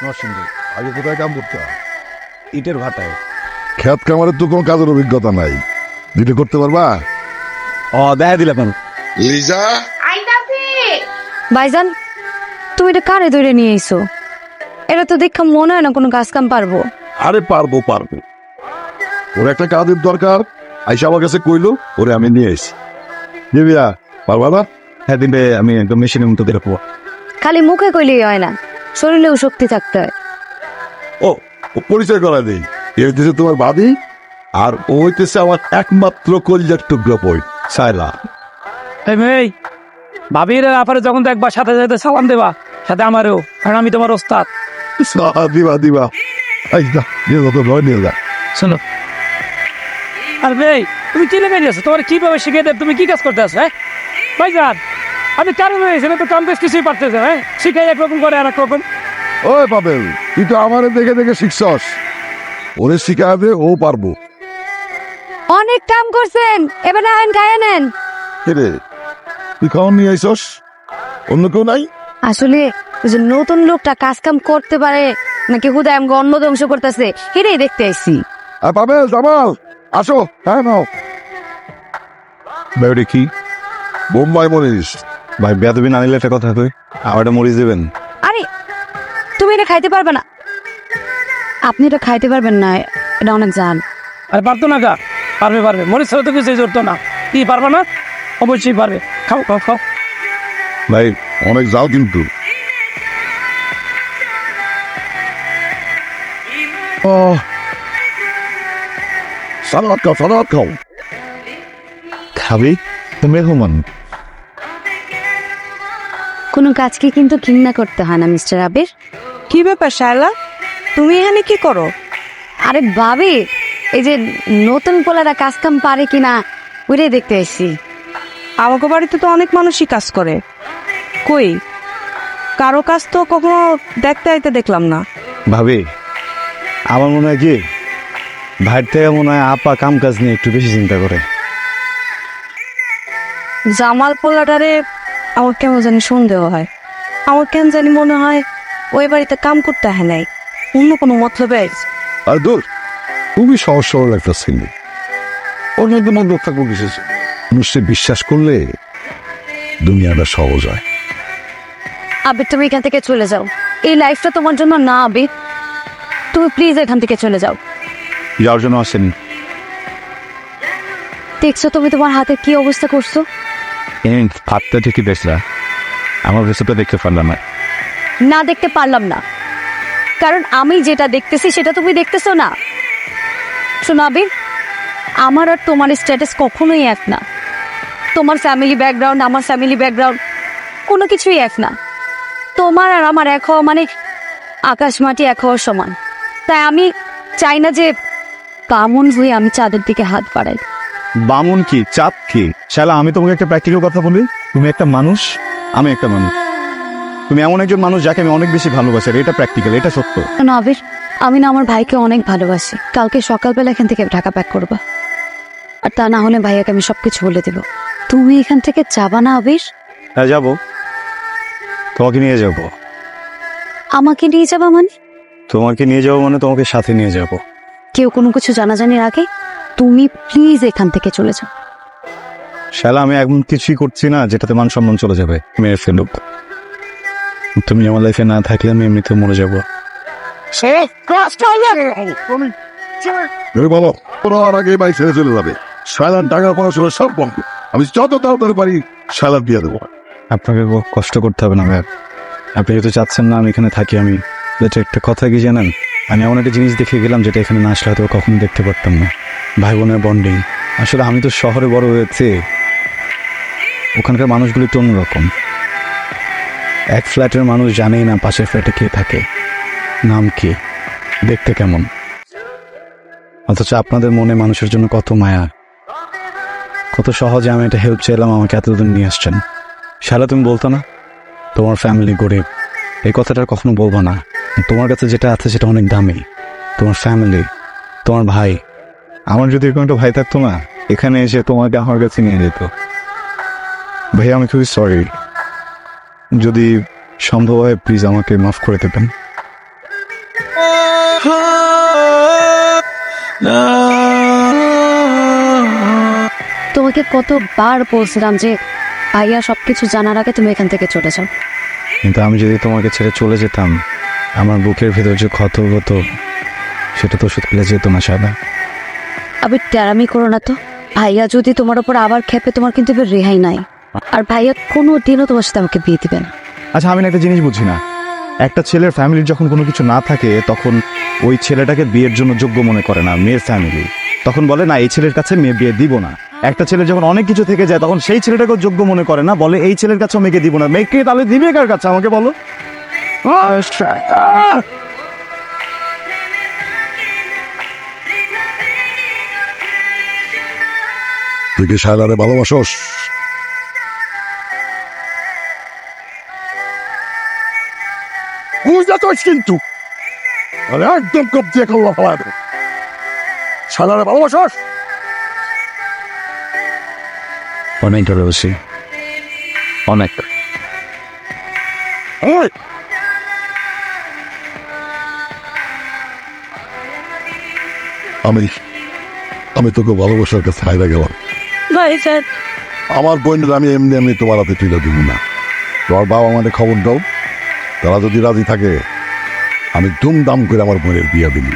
নরসিংদী আগে কোথায় কাম করতে? ইটের ভাটায়। খেত কামারের তো কোনো কাজের অভিজ্ঞতা নাই, দিলে করতে পারবা? দেখা দিলে কেন? লিজা, ভাইজান, তুমি এটা কারে ধরে নিয়ে এসো? এটা তো দেখা মনে হয় না কোনো কাজ কাম পারবো। আরে পারবো পারবো, ওর একটা কাজের দরকার, আইসা আমার কাছে কইলো, ওরে আমি নিয়ে এসি। দিবিয়া পারবা না? হ্যাঁ দিবে, আমি একদম মেশিনের মতো দিয়ে রাখবো। খালি মুখে কইলেই হয় না, শরীরেও শক্তি থাকতে হয়। ও ও পরিচয় করা দেই, এ হইতেছে তোমার ভাবি, আর ও হইতেছে আমার একমাত্র কলজার টুকরো বই সাইলা। ভাবির আপারে যখন দেখবা সাথে সাথে সালাম দেবা, সাথে আমারও, কারণ আমি তোমার ওস্তাদ। দিবা দিবা, এই যা নিয়ে যা, তো ভয় নিয়ে যা। শোনো, আর ভাই তুমি কি লেগে যাচ্ছ? তোমার কিভাবে শিখে দেব? তুমি কি কাজ করতে আসো? হ্যাঁ ভাইজান, আমি কারণ হয়েছে তো কাম বেশ কিছুই পারতেছে। হ্যাঁ শিখাই একরকম করে আর একরকম। ওই পাবেল, তুই তো আমারে দেখে দেখে শিখছস, ওরে শিখাবে, ও পারবো। অনেক কাম করছেন, এবার আইন খায় নেন। রে তুই খাওয়ান নিয়ে আইসস, অন্য কেউ নাই? আসলে ওই যে নতুন লোকটা কাজ কাম করতে পারে নাকি হুদায় আমাকে অন্ন ধ্বংস করতেছে, এটাই দেখতে আইছি। আর পাবেল, জামাল, আসো। হ্যাঁ নাও। ভাই ওটা কি? বোম্বাই মরিস। ভাই বেদবি না নিলে একটা কথা কই, আমার এটা মরিচ দেবেন। আরে তুমি এটা খাইতে পারবে না, আপনি এটা খাইতে পারবেন না, এটা অনেক জান। আর পারতো না গা? পারবে পারবে, মরিচ ছাড়া তো কিছুই জড়তো না। কি পারবে না? অবশ্যই পারবে, খাও খাও খাও। ভাই অনেক যাও কিন্তু। ও সালাদ খাও, সালাদ খাও। খাবি? তুমি হুমান কোনো কাজকে কিন্তু ঘৃণা করতে হয় না মিস্টার আবির। কি ব্যাপার শায়লা, তুমি এখানে কি করো? আরে ভাবি, এই যে নতুন পোলারা কাজ কাম পারে কিনা ওইটাই দেখতে আসছি। আমাকে বাড়িতে তো অনেক মানুষই কাজ করে, কই কারো কাজ তো কখনো দেখতে আইতে দেখলাম না। ভাবি, আমার মনে হয় কি ভাইয়ের থেকে মনে হয় আপা কাম কাজ নিয়ে একটু বেশি চিন্তা করে। জামাল পোলাটারে আমার কেমন জানি সন্দেহ হয়, আমার কেন জানি মনে হয় ওই বাড়িতে কাম করতে হয় নাই, অন্য কোনো মতলবে আইছে। আর দূর, খুবই সহজ সরল একটা ছেলে, ওর মধ্যে মন থাকবো বিশেষ। মানুষকে বিশ্বাস করলে দুনিয়াটা সহজ হয়। আবির তুমি এখান থেকে চলে যাও, এই লাইফটা তোমার জন্য না আবির, তুমি প্লিজ এখান থেকে চলে যাও। যাওয়ার জন্য আসেনি। দেখছো তুমি তোমার হাতে কি অবস্থা করছো? হাতটা ঠিকই দেখলা, আমার রেসিপিটা দেখতে পারলাম না। না দেখতে পারলাম না, কারণ আমি যেটা দেখতেছি সেটা তুমি দেখতেছো না। শোনো আবির, আমার আর তোমার স্ট্যাটাস কখনোই এক না, তোমার ফ্যামিলি ব্যাকগ্রাউন্ড আমার ফ্যামিলি ব্যাকগ্রাউন্ড কোনো কিছুই এক না। তোমার আর আমার এক হওয়া মানে আকাশ মাটি এক হওয়ার সমান। তাই আমি চাই না যে বামন হয়ে আমি চাঁদের দিকে হাত বাড়াই। বামুন কি চাঁদ কি? শালা, আমি তোমাকে একটা প্র্যাকটিক্যাল কথা বলি, তুমি একটা মানুষ, আমি একটা মানুষ। তুমি এমন একজন মানুষ যাকে আমি অনেক বেশি ভালোবাসি, আর এটা প্র্যাকটিক্যাল, এটা সত্য। না আবির, আমি না আমার ভাইকে অনেক ভালোবাসি। কালকে সকালবেলা এখান থেকে ঢাকা প্যাক করবা, আর তা না হলে ভাইয়াকে আমি সবকিছু বলে দেব। তুমি এখান থেকে যাবা না আবির? হ্যাঁ যাবো, তোমাকে নিয়ে যাবো। আমাকে নিয়ে যাবা মানে? তোমাকে নিয়ে যাবো মানে তোমাকে সাথে নিয়ে যাবো। কেউ কোনো কিছু জানাজানির আগে তুমি প্লিজ এখান থেকে চলে যাও। শালা, আমি এমন কিছুই করছি না যেটাতে মান সম্মান চলে যাবে, মেরে ফেলুক। তুমি আমার লাইফে না থাকলে আমি এমনিতে মরে যাবো। বলো, ওর আগে বাড়ি ছেড়ে চলে যাবে, সালাদ টাকা পড়াশোনা সব বন্ধ। আমি যত তাড়াতাড়ি পারি সালাদ দিয়ে দেবো। আপনাকে কষ্ট করতে হবে না ভাই, আপনি যেহেতু চাচ্ছেন না আমি এখানে থাকি। আমি একটা কথা কি জানেন, আমি এমন একটা জিনিস দেখে গেলাম যেটা এখানে না আসলে হয়তো কখনো দেখতে পারতাম না। ভাই বোনের বন্ডিং। আসলে আমি তো শহরে বড় হয়েছে, ওখানকার মানুষগুলো একটু অন্যরকম। এক ফ্ল্যাটের মানুষ জানেই না পাশের ফ্ল্যাটে কে থাকে, নাম কি, দেখতে কেমন। অথচ আপনাদের মনে মানুষের জন্য কত মায়া, কত সহজে আমি একটা হেল্প চাইলাম, আমাকে এতদিন নিয়ে আসছেন। শালা, তুমি বলতো না তোমার ফ্যামিলি গরিব, এই কথাটা কখনো বলবো না। তোমার কাছে যেটা আছে সেটা অনেক দামি, তোমার ফ্যামিলি, তোমার ভাই। আমার যদি এরকম একটা ভাই থাকতো না, এখানে এসে তোমাকে আমার কাছে নিয়ে যেত। ভাই আমি খুবই সরি, যদি সম্ভব হয় প্লিজ আমাকে মাফ করে দেবেন। তোমাকে কতবার বলছিলাম যে ভাইয়া সবকিছু জানার আগে তুমি এখান থেকে চলে যাও। কিন্তু আমি যদি তোমাকে ছেড়ে চলে যেতাম, আমার বুকের ভেতর যে ক্ষত হতো সেটা তো ওষুধ খেলে যেত না সাদা। আবার ট্যারামি করো না তো। ভাইয়া যদি তোমার উপর আবার খেপে, তোমার কিন্তু এবার রেহাই নাই। আর ভাইয়া কোনো দিনও তোমার সাথে আমাকে বিয়ে দিবে না। আচ্ছা, আমি না একটা জিনিস বুঝি না, একটা ছেলের ফ্যামিলির যখন কোনো কিছু না থাকে তখন ওই ছেলেটাকে বিয়ের জন্য যোগ্য মনে করে না মেয়ের ফ্যামিলি, তখন বলে না এই ছেলের কাছে মেয়ে বিয়ে দিব না। একটা ছেলে যখন অনেক কিছু থেকে যায় তখন সেই ছেলেটাকেও যোগ্য মনে করে না, বলে এই ছেলের কাছেও মেয়েকে দিব না। মেয়েকে তাহলে দিবে কার কাছে আমাকে বলো? তুই কি শায়লারে ভালোবাসোস? বুঝতে তোস কিন্তু আরে একদম কবজে করলো ফেলা দেবো। শায়লারে ভালোবাসোস? অনেক ভালোবাসি, অনেক। ওই আমি তোকে ভালোবাসার কাছে হাইরা গেলাম। ভাইজান, আমার বোনের আমি এমনি এমনি তোমার হাতে তুলে দিব না। তোমার বাবা আমাদের খবর দাও, তারা যদি রাজি থাকে আমি দুমদাম করে আমার বোনের বিয়ে দিবি।